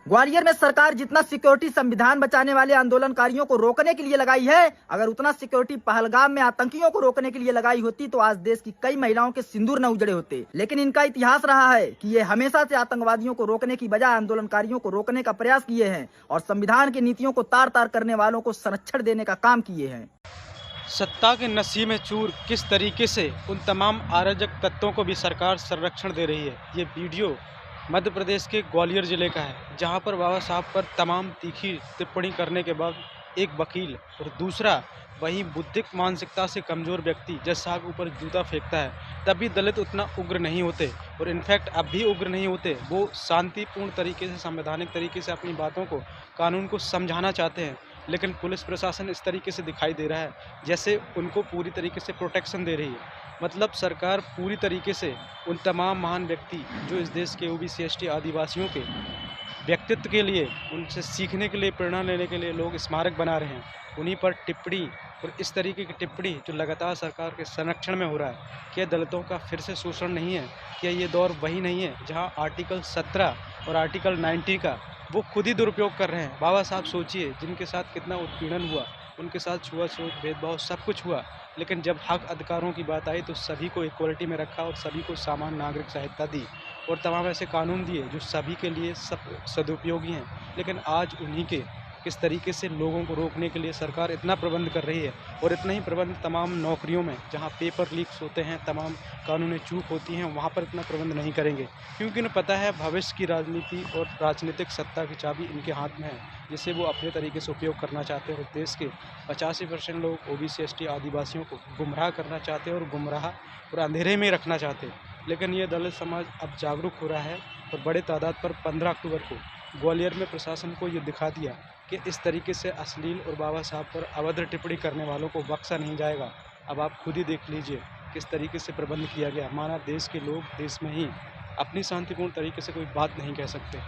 ग्वालियर में सरकार जितना सिक्योरिटी संविधान बचाने वाले आंदोलनकारियों को रोकने के लिए लगाई है, अगर उतना सिक्योरिटी पहलगाम में आतंकियों को रोकने के लिए लगाई होती तो आज देश की कई महिलाओं के सिंदूर न उजड़े होते। लेकिन इनका इतिहास रहा है कि ये हमेशा से आतंकवादियों को रोकने की बजाय आंदोलनकारियों को रोकने का प्रयास किए हैं और संविधान की नीतियों को तार तार करने वालों को संरक्षण देने का काम किए हैं। सत्ता के नसीब में चूर किस तरीके से उन तमाम अराजक तत्वों को भी सरकार संरक्षण दे रही है। ये वीडियो मध्य प्रदेश के ग्वालियर ज़िले का है, जहां पर बाबा साहब पर तमाम तीखी टिप्पणी करने के बाद एक वकील और दूसरा वही बुद्धिक मानसिकता से कमज़ोर व्यक्ति जज साहब के ऊपर जूता फेंकता है, तब भी दलित उतना उग्र नहीं होते और इनफैक्ट अब भी उग्र नहीं होते। वो शांतिपूर्ण तरीके से, संवैधानिक तरीके से अपनी बातों को, कानून को समझाना चाहते हैं, लेकिन पुलिस प्रशासन इस तरीके से दिखाई दे रहा है जैसे उनको पूरी तरीके से प्रोटेक्शन दे रही है। मतलब सरकार पूरी तरीके से उन तमाम महान व्यक्ति जो इस देश के ओबीसी एसटी आदिवासियों के व्यक्तित्व के लिए, उनसे सीखने के लिए, प्रेरणा लेने के लिए लोग स्मारक बना रहे हैं, उन्हीं पर टिप्पणी और इस तरीके की टिप्पणी जो लगातार सरकार के संरक्षण में हो रहा है। क्या दलितों का फिर से शोषण नहीं है? क्या ये दौर वही नहीं है जहां आर्टिकल 17 और आर्टिकल 90 का वो खुद ही दुरुपयोग कर रहे हैं? बाबा साहब सोचिए, जिनके साथ कितना उत्पीड़न हुआ, उनके साथ छुआछूत, भेदभाव सब कुछ हुआ, लेकिन जब हक अधिकारों की बात आई तो सभी को इक्वलिटी में रखा और सभी को समान नागरिक संहिता दी और तमाम ऐसे कानून दिए जो सभी के लिए सब सदुपयोगी हैं। लेकिन आज उन्हीं के किस तरीके से लोगों को रोकने के लिए सरकार इतना प्रबंध कर रही है और इतना ही प्रबंध तमाम नौकरियों में, जहां पेपर लीक्स होते हैं, तमाम कानूनी चूक होती हैं, वहां पर इतना प्रबंध नहीं करेंगे, क्योंकि उन्हें पता है भविष्य की राजनीति और राजनीतिक सत्ता की चाबी इनके हाथ में है, जिसे वो अपने तरीके से उपयोग करना चाहते हैं और देश के 85% लोग ओबीसी एसटी आदिवासियों को गुमराह करना चाहते हैं और गुमराह और अंधेरे में रखना चाहते हैं। लेकिन ये दलित समाज अब जागरूक हो रहा है और बड़े तादाद पर 15 अक्टूबर को ग्वालियर में प्रशासन को ये दिखा दिया कि इस तरीके से अश्लील और बाबा साहब पर अभद्र टिप्पणी करने वालों को बख्शा नहीं जाएगा। अब आप खुद ही देख लीजिए किस तरीके से प्रबंध किया गया। माना देश के लोग देश में ही अपनी शांतिपूर्ण तरीके से कोई बात नहीं कह सकते।